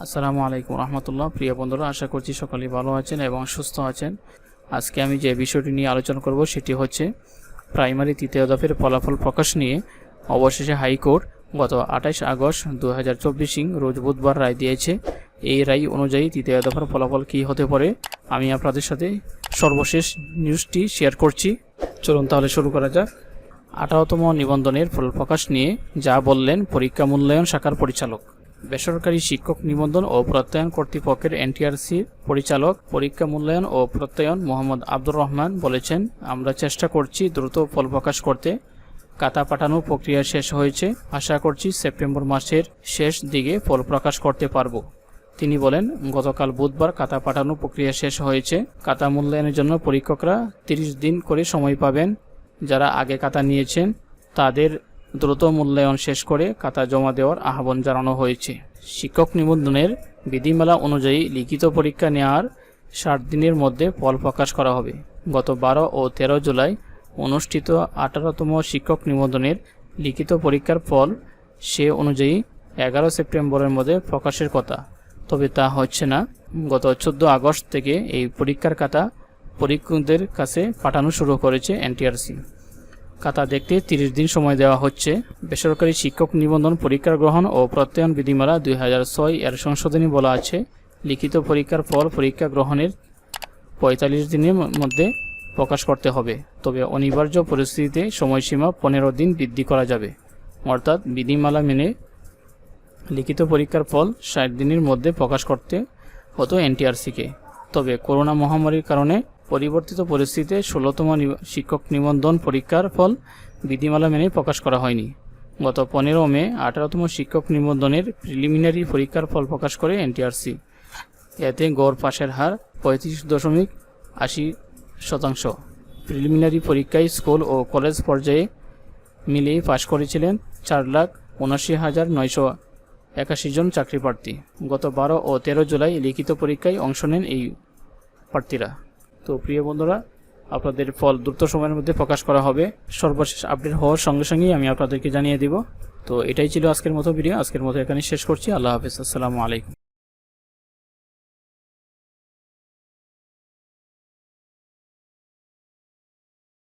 আসসালামু আলাইকুম রহমতুল্লাহ। প্রিয় বন্ধুরা, আশা করছি সকলেই ভালো আছেন এবং সুস্থ আছেন। আজকে আমি যে বিষয়টি নিয়ে আলোচনা করব সেটি হচ্ছে প্রাইমারি তৃতীয় দফের ফলাফল প্রকাশ নিয়ে অবশেষে হাইকোর্ট গত 28 আগস্ট 2024 রোজ বুধবার রায় দিয়েছে। এই রায় অনুযায়ী তৃতীয় দফার ফলাফল কী হতে পারে আমি আপনাদের সাথে সর্বশেষ নিউজটি শেয়ার করছি। চলুন তাহলে শুরু করা যাক। 18তম নিবন্ধনের ফল প্রকাশ নিয়ে যা বললেন পরীক্ষা মূল্যায়ন শাখার পরিচালক। বেসরকারি শিক্ষক নিবন্ধন ও প্রত্যয়ন কর্তৃপক্ষের এনটিআরসি পরিচালক পরীক্ষা মূল্যায়ন ও প্রত্যয়ন মোহাম্মদ আব্দুর রহমান বলেছেন, আমরা চেষ্টা করছি দ্রুত ফল প্রকাশ করতে। খাতা পাঠানোর প্রক্রিয়া শেষ হয়েছে, আশা করছি সেপ্টেম্বর মাসের শেষ দিকে ফল প্রকাশ করতে পারব। তিনি বলেন, গতকাল বুধবার খাতা পাঠানোর প্রক্রিয়া শেষ হয়েছে। খাতা মূল্যায়নের জন্য পরীক্ষকরা 30 দিন করে সময় পাবেন। যারা আগে খাতা নিয়েছেন তাদের দ্রুত মূল্যায়ন শেষ করে খাতা জমা দেওয়ার আহ্বান জানানো হয়েছে। শিক্ষক নিবন্ধনের বিধিমালা অনুযায়ী লিখিত পরীক্ষা নেওয়ার 60 দিনের মধ্যে ফল প্রকাশ করা হবে। গত 12 ও 13 জুলাই অনুষ্ঠিত 18তম শিক্ষক নিবন্ধনের লিখিত পরীক্ষার ফল সে অনুযায়ী 11 সেপ্টেম্বরের মধ্যে প্রকাশের কথা, তবে তা হচ্ছে না। গত 14 আগস্ট থেকে এই পরীক্ষার খাতা পরীক্ষকদের কাছে পাঠানো শুরু করেছে এনটিআরসি। খাতা দেখতে 30 দিন সময় দেওয়া হচ্ছে। বেসরকারি শিক্ষক নিবন্ধন পরীক্ষা গ্রহণ ও প্রত্যয়ন বিধিমালা 2006 এর সংশোধনী বলা আছে, লিখিত পরীক্ষার ফল পরীক্ষা গ্রহণের 45 দিনের মধ্যে প্রকাশ করতে হবে, তবে অনিবার্য পরিস্থিতিতে সময়সীমা 15 দিন বৃদ্ধি করা যাবে। অর্থাৎ বিধিমালা মেনে লিখিত পরীক্ষার ফল 60 দিনের মধ্যে প্রকাশ করতে হতো এনটিআরসিকে। তবে করোনা মহামারীর কারণে পরিবর্তিত পরিস্থিতিতে 16তম শিক্ষক নিবন্ধন পরীক্ষার ফল বিধিমালা মেনে প্রকাশ করা হয়নি। গত 15 মে 18তম শিক্ষক নিবন্ধনের প্রিলিমিনারি পরীক্ষার ফল প্রকাশ করে এনটিআরসি। এতে গড় পাশের হার 35.80%। প্রিলিমিনারি পরীক্ষায় স্কুল ও কলেজ পর্যায়ে মিলিয়ে পাশ করেছিলেন 4,79,981 জন চাকরি প্রার্থী। গত 12 ও 13 জুলাই লিখিত পরীক্ষায় অংশ নেন এই প্রার্থীরা। তো প্রিয় বন্ধুরা, আপনাদের ফল দ্রুত সময়ের মধ্যে প্রকাশ করা হবে। সর্বশেষ আপডেট হওয়ার সঙ্গে সঙ্গেই আমি আপনাদেরকে জানিয়ে দিব। তো এটাই ছিল আজকের মতো ভিডিও। আজকের মতো এখানে শেষ করছি। আল্লাহ হাফেজ। আসসালামু আলাইকুম।